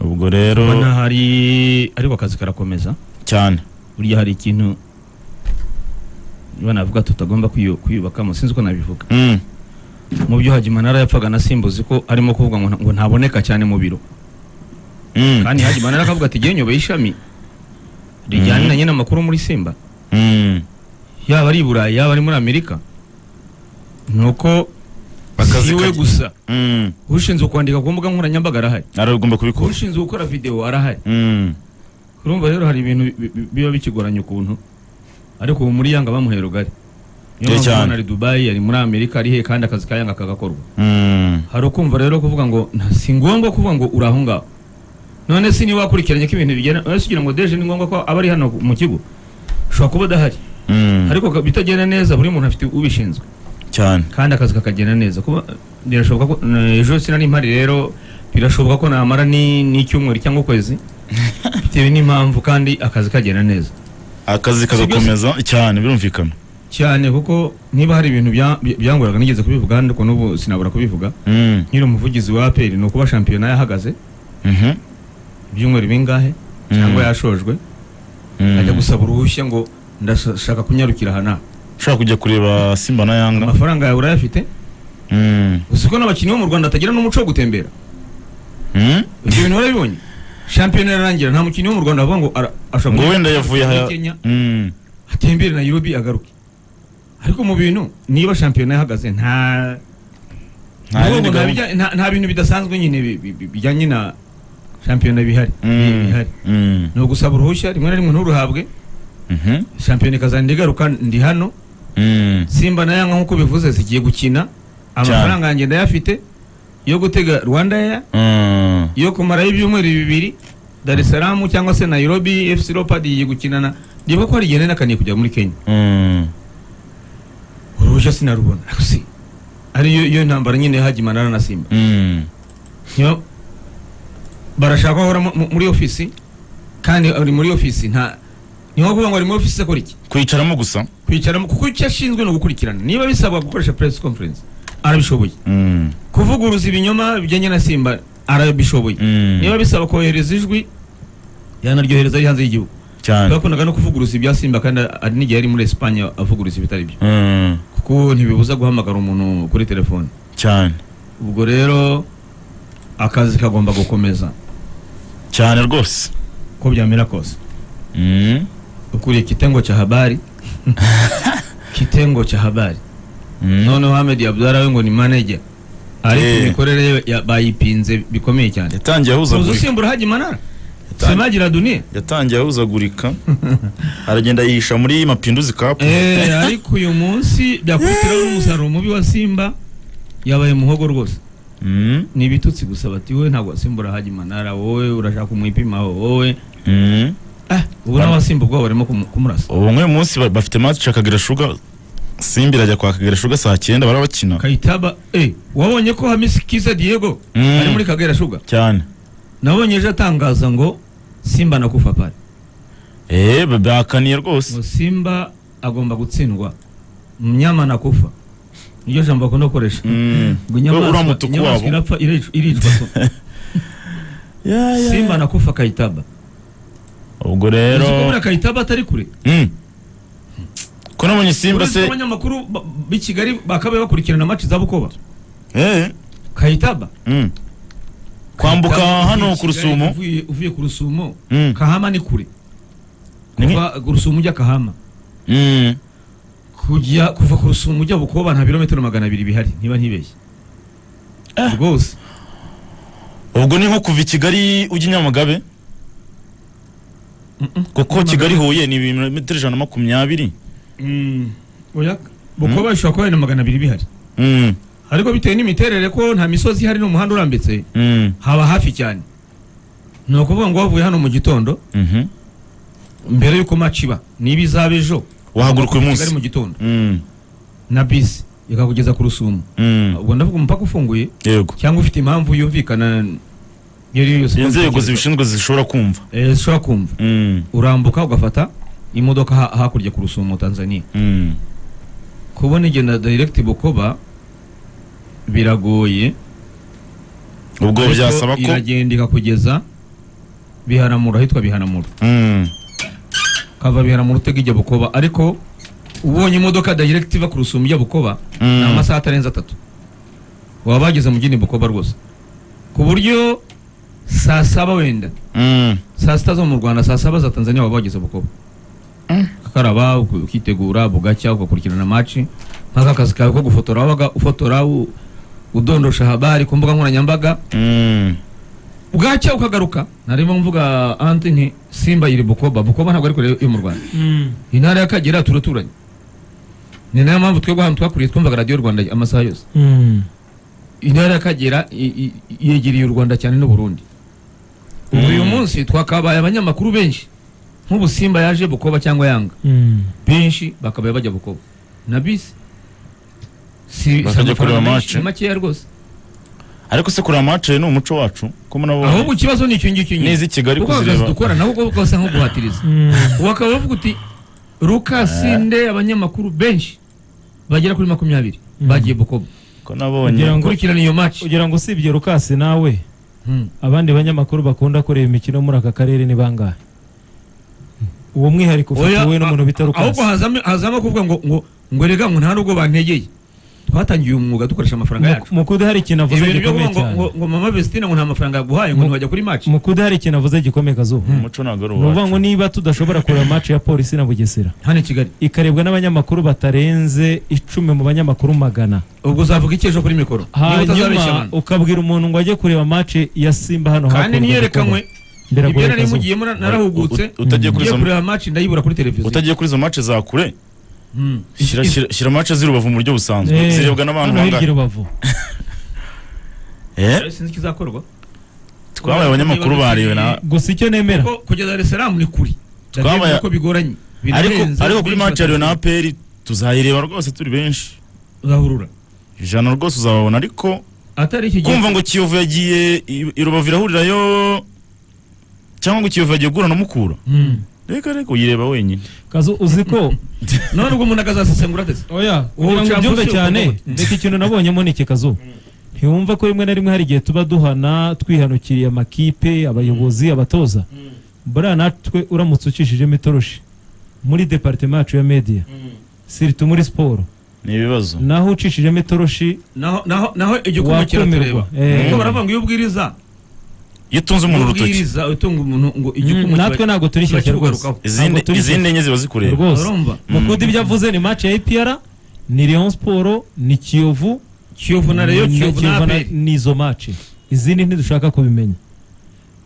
ubwo rero bana hari ariko akazi karakomeza cyane burya hari ikintu banavuga tutagomba kwiyubakamo sinzi uko nabivuga mu byo Haji Manara yapfaga na Simbuzi ko arimo kuvuga ngo ntaboneka cyane mu biro kandi Haji Manara akavuga ati giye nyobe ishami rijyanye na nyina makuru muri Simba yaba ari Burayi yaba ari muri Amerika nuko siwe gusa ushinzwe kwandika ku mbuga nkoranyambaga arahari aragomba kubikora ushinzwe gukora video arahari urumva rero hari ibintu biba bikigoranye ukuntu ariko muri Yanga bamuhera ugari cyane ari Dubai ari muri Amerika ari he kandi akazi ka Yanga kagakorwa hari ukumva rero kuvuga ngo si ngombwa kuvuga ngo uraho ngaho none si ni wakurikiranye ko ibintu bigena ese kugira ngo deje ni ngombwa ko abari hano mu kigo shwa kuba dahari ariko bitagenda neza buri muntu afite ubishinzwe cyane kandi akazi kakagenda neza kuba birashoboka ko ejo sinari impari rero birashoboka ko namara ni cyumweru cyangwa ukwezi bitewe n'impamvu kandi akazi kagenda neza akazi kagakomeza cyane birumvikana cyane kuko niba hari ibintu byanguraga nigeze kubivuga kandi ko nubu sinabura kubivuga nkiri umuvugizi wa APR no kuba champion yahagaze ibyumweru bingahe cyangwa yashojwe ajya gusaba uruhushya ngo ndashaka kunyarukira hana ushaka kujya kureba Simba na Yanga amafaranga yawe urayafite usiko n'abakinnyi bo mu Rwanda atagira n'umuco wo gutembera ibyo bintu barabibonye champion yarangira nta mukinnyi wo mu Rwanda avuga ngo ashaka ngo wenda yavuye atembere Nairobi agaruke ariko mu bintu niba champion yahagaze nta bintu bidasanzwe nyine bijyanye na champion bihari no gusaba uruhushya rimwe na rimwe nturuhabwe champion kazandi garuka ndi hano Simba na Yanga nkuko bivuze zigiye gukina amafaranga yanjye ndayafite yo gutega Rwanda Air yo kumara ibyumweru bibiri Dar es Salaam cyangwa se Nairobi FC Leopards yiye gukinana ndiba ko hari igene nakaniye kujya muri Kenya uruhushya sinarubona akusi ari yo ntambara nyine Haji Manara na Simba yo barashaka hora muri office kandi ari muri office nta niho kuvuga ngo ari muri office akora iki kwicaramo gusa kwicaramo kuko icyo ashinzwe no gukurikirana niba bisabwa gukoresha press conference arabishoboye kuvuguruza ibinyoma bijyanye na Simba arabishoboye niba bisaba kohereza ijwi yanaryohereza ari hanze y'igihugu cyane bakundaga no kuvuguruza ibya Simba kandi ari n'igihe ari muri Espagne avuguruza ibitari byo kuko ntibibuza guhamagara umuntu kuri telefone cyane ubwo rero akazi kagomba gukomeza cyane rwose ko byamera kose ukuriye kitengo cha habari kitengo cha habari none Ahmed Abdullah ngo ni manager ariko mikorere bayipinze bikomeye cyane yatangiye ahuzagurika uzusimbura Haji Manara semagira dunia yatangiye ahuzagurika aragenda yihisha muri Mapinduzi Cup ariko uyu munsi byakutira umusaruro mubi wa Simba yabaye muhogo rwose ni bitutsi gusa bati we ntabwo asimbura Haji Manara wowe urashaka kumwipima wowe ubu n'abasimba ubwo barimo kumurasa ubu nk'uyu munsi bafite match Kagera Sugar Simba irajya kwa Kagera Sugar saa 9 barabakina Kayitaba wabonye ko Hamisi Kiza Diego ari muri Kagera Sugar cyane nabonye ejo atangaza ngo Simba nakufa pale bakaniye rwose Simba agomba gutsindwa mnyama nakufa niyo jambo akunda gukoresha ngo inyamaswa irapfa iricwa Simba nakufa Kayitaba ubwo rero kubura Kayitaba atari kure ko nabonye Simba se abanyamakuru b'Ikigali bakabaye bakurikirana match za Bukoba Kayitaba kwambuka hano ku Rusumo uvuye ku Rusumo Kahama ni kure kuva ku Rusumo ujya Kahama kuva ku Rusumo ujya Bukoba nta birometero 200 bihari niba ntibeshye rwose ubwo ni nko kuva i Kigali ujya Nyamagabe kuko Kigali Huye ni ibirometero 120 oya Bukoba ishobora kuba 200 bihari ariko bitewe n'imiterere ko nta misozi hari n'umuhanda urambitse haba hafi cyane no kuvuga ngo wavuye hano mu gitondo mbere yuko maciba niba izaba ejo wahaguruka uyu munsi mu gitondo na bisi ikakugeza ku Rusumo ubwo ndavuga umupaka ufunguye cyangwa ufite impamvu yumvikana inzego zibishinzwe zishobora kumva zishobora kumva urambuka ugafata imodoka hakurya ku Rusumo Tanzania kubona igenda direct Bukoba biragoye, ubwo ariko byasaba ko iragenda ikakugeza Biharamura, hitwa Biharamura, kava Biharamura utega ijya Bukoba, ariko ubonye imodoka direct iva ku Rusumo ijya Bukoba ni amasaha atarenze 3 waba bageze mu gini Bukoba rwose, ku buryo saa 7 wenda saa 6 zo mu Rwanda, saa 7 za Tanzania waba bageze Bukoba, karaba ukitegura bugacya ugakurikirana match, nk'aka kazi kawe ko gufotora, wabaga ufotora udondosha habari ku mbuga nkoranyambaga, bugacya ukagaruka. Narimo mvuga Anthony, Simba iri Bukoba ntabwo ari kure yo mu Rwanda, intara y'Akagera turaturanye, ni nayo mpamvu twebwe hano twakuriye twumvaga radio Rwanda amasaha yose. Intara y'Akagera yegereye u Rwanda cyane n'u Burundi. Uyu munsi twakabaye abanyamakuru benshi, nk'ubu Simba yaje Bukoba cyangwa Yanga, benshi bakabaye bajya Bukoba na bisi, bakajya kureba match makeya rwose. ariko se kureba match ni umuco wacu ko munabo, ahubwo ikibazo ni icyo ngicyo nyine n'izi Kigali kuzireba dukora nabo rwose nko guhatiriza. Wakaba bavuga uti Lucas Nde, abanyamakuru benshi bagera kuri 20 bagiye Bukoba ko nabonye kurikirana iyo match. ugira ngo usibye Lucas nawe abandi banyamakuru bakunda kureba imikino muri aka karere ni bangahe? Uwo mwihariko ufitiwe n'umuntu bita Lucas. Ahubwo hazama kuvuga ngo rega ngo nta nubwo bantegeye, twatangiye umwuga dukoresha amafaranga yacu. Mukude hari ikintu avuze gikomeye cyane, ngo mama Vestina ngo nta mafaranga yaguhaye ngo ntibajya kuri match. Mukude hari ikintu avuze gikomeye Kazuba, umuco nagaro wacu. Nuvuga ngo niba tudashobora kureba match ya Polisi na Bugesera hano i Kigali ikarebwa n'abanyamakuru batarenze 10 mu banyamakuru 100, ubwo uzavuga icyo kuri mikoro, hanyuma ukabwira umuntu ngo ajye kureba match ya Simba hano kandi niyerekanwe ibyo nari mugiyemo narahugutse, utagiye kuri kureba match ndayibura kuri televiziyo, utagiye kuri izo match za kure. Shira match z'Urubavu mu buryo busanzwe zirebwa n'abantu bangana. Sinzi kizakorwa, twabaye abanyamakuru bariwe na gusa icyo nemera kugeza Dar es Salaam ni kuri, twabaye ko bigoranye, ariko kuri match ya na APR tuzayireba rwose turi benshi, uzahurura ijana rwose uzababona. Ariko atari iki kumva ngo Kiyovu yagiye Rubavu irahurirayo cyangwa ngo Kiyovu yagiye gura no Mukura, reka uyireba wenyine. Kazu uziko none ubwo umuntu akazasesengura tese oya ugira ngo byumve cyane. Reka ikintu nabonyemo ni Kazu, ntiwumva ko rimwe na rimwe hari igihe tuba duhana twihanukiriye amakipe, abayobozi, abatoza. Buriya natwe uramutse ucishijemo itoroshi muri departement yacu ya media, siritu muri siporo ni ibibazo, naho ucishijemo itoroshi naho igikumu kiratureba, kuko baravuga ngo iyo ubwiriza yitunze umuntu urutoki, utunga umuntu ngo igikumu natwe ntabwo turi shyashya rwose, izindi enye ziba zikureba rwose. Mukude ibyo avuze ni match ya APR, ni Rayon Sport, ni Kiyovu na Rayon, Kiyovu na nizo match, izindi ntidushaka kubimenya.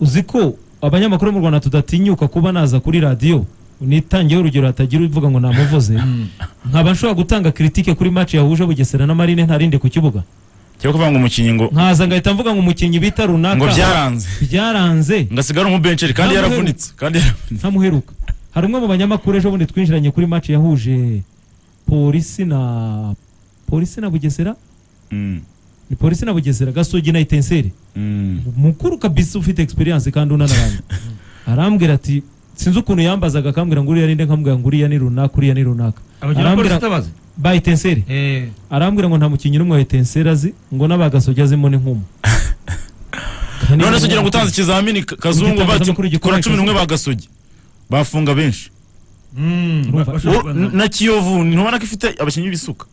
Uziko abanyamakuru mu Rwanda tudatinyuka kuba naza kuri radio nitangiye urugero hatagira uvuga ngo namuvuze, nkaba nshobora gutanga critique kuri match yahuje Bugesera na Marine ntarinde ku kibuga, cyo kuvuga ngo umukinyi ngo nkaza ngahita mvuga ngo umukinyi bita runaka ngo byaranze ngasigara mu bencheri kandi yaravunitse ntamuheruka. Hari umwe mu banyamakuru ejo bundi twinjiranye kuri match yahuje Polisi na Bugesera, ni Polisi na Bugesera, Gasogi na Itenseri, mukuru kabisa ufite experience kandi unanaranye. Arambwira ati sinzi ukuntu yambazaga, akambwira ngo uriya ninde, nkambwira ngo uriya ni runaka, arambwira ba Itenseri, arambwira ngo nta mukinyi n'umwe wa Itenseri azi, ngo n'abagasogi azimo ni nkumu. None sugira ngo utanze ikizamini Kazungu bati kora 11 bagasogi bafunga benshi. Na Kiyovu ntubona ko ifite abakinyi bisuka,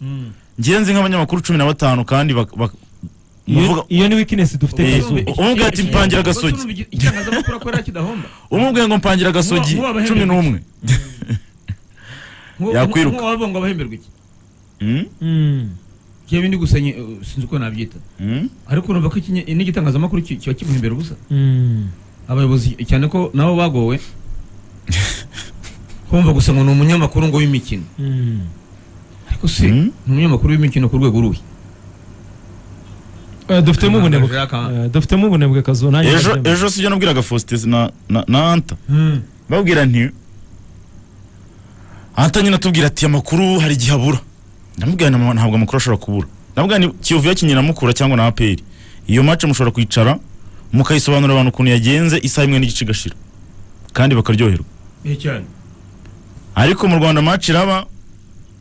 ngenzi nk'abanyamakuru 15 kandi iyo ni weakness dufite Kazuba. Umubwiye ati mpangira Gasogi, itangazamakuru akora kidahomba, umubwiye ngo mpangira Gasogi 11 yakwiruka, nko wabonga abahemberwa iki kiye ndi gusenye, sinzi uko nabyita, ariko urumva ko n'igitangazamakuru kiba kimuhimbera ubusa. Abayobozi cyane ko nabo bagowe kumva gusa ngo ni umunyamakuru ngo w'imikino, ariko se ni umunyamakuru w'imikino ku rwego ruhi. Dufitemo ubunebwe Kazu. Ejo sijya nabwiraga Faustin na Anta, babwira nti Anta nyine atubwira ati amakuru hari igihe abura. Ndamubwira ntabwo amakuru ashobora kubura. Ndamubwira ni Kiyovu yakinnye na Mukura cyangwa na APR, iyo match mushobora kwicara mukayisobanurira abantu ukuntu yagenze isaha imwe n'igice gashira kandi bakaryoherwa cyane. Ariko mu Rwanda match iraba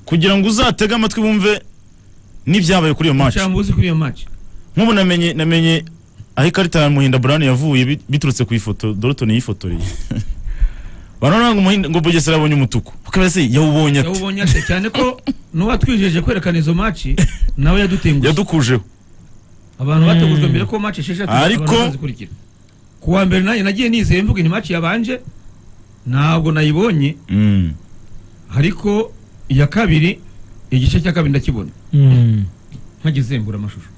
kugira ngo uzatege amatwi bumve n'ibyabaye kuri iyo match. Chambuzi kuri iyo match. Nk'ubu namenye aho ikarita ya Muhinda Brown yavuye biturutse ku ifoto Dorton yifotoreye. Barona ngo Bugesera abonye umutuku. Ukabese yawubonye ate cyane ko n'uwatwijeje kwerekana izo match nawe yadutenguye. Yadukujeho. Abantu bategujwe mbere ko match esheshatu ariko kuwa mbere nagiye nizeye mvuga ni match yabanje ntabwo nayibonye. Ariko iya kabiri igice cya kabiri ndakibona. Mpagizembura amashusho.